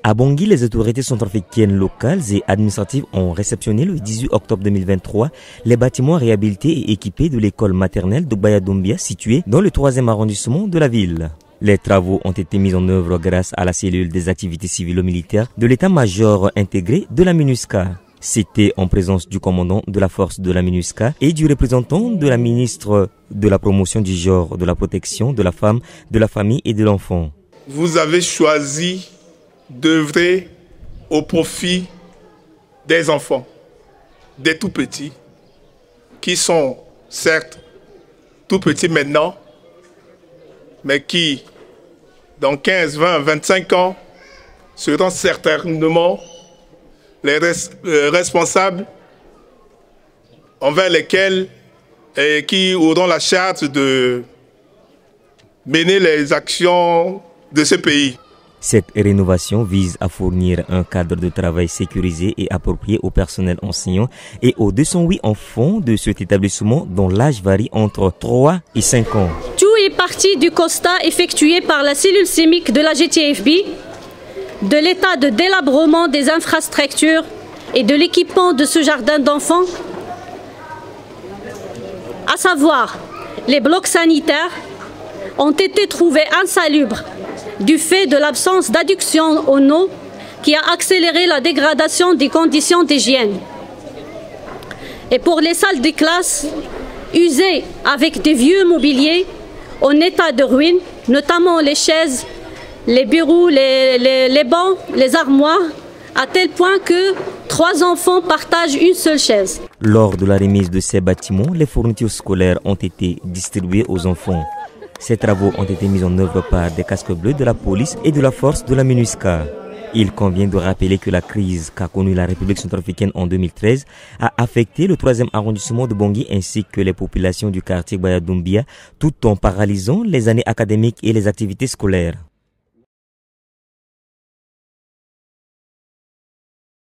À Bangui, les autorités centrafricaines locales et administratives ont réceptionné le 18 octobre 2023 les bâtiments réhabilités et équipés de l'école maternelle de Baya-Doumbia située dans le 3e arrondissement de la ville. Les travaux ont été mis en œuvre grâce à la cellule des activités civilo-militaires de l'état-major intégré de la MINUSCA. C'était en présence du commandant de la force de la MINUSCA et du représentant de la ministre de la promotion du genre, de la protection de la femme, de la famille et de l'enfant. Vous avez choisi d'œuvrer au profit des enfants, des tout-petits, qui sont certes tout petits maintenant, mais qui, dans 15, 20, 25 ans, seront certainement les responsables envers lesquels et qui auront la charge de mener les actions de ce pays. Cette rénovation vise à fournir un cadre de travail sécurisé et approprié au personnel enseignant et aux 208 enfants de cet établissement dont l'âge varie entre 3 et 5 ans. Tout est parti du constat effectué par la cellule CIMIC de la GTFB, de l'état de délabrement des infrastructures et de l'équipement de ce jardin d'enfants, à savoir les blocs sanitaires ont été trouvés insalubres du fait de l'absence d'adduction en eau qui a accéléré la dégradation des conditions d'hygiène. Et pour les salles de classe, usées avec des vieux mobiliers en état de ruine, notamment les chaises, les bureaux, les bancs, les armoires, à tel point que 3 enfants partagent une seule chaise. Lors de la remise de ces bâtiments, les fournitures scolaires ont été distribuées aux enfants. Ces travaux ont été mis en œuvre par des casques bleus de la police et de la force de la MINUSCA. Il convient de rappeler que la crise qu'a connue la République centrafricaine en 2013 a affecté le 3e arrondissement de Bangui ainsi que les populations du quartier Baya-Doumbia tout en paralysant les années académiques et les activités scolaires.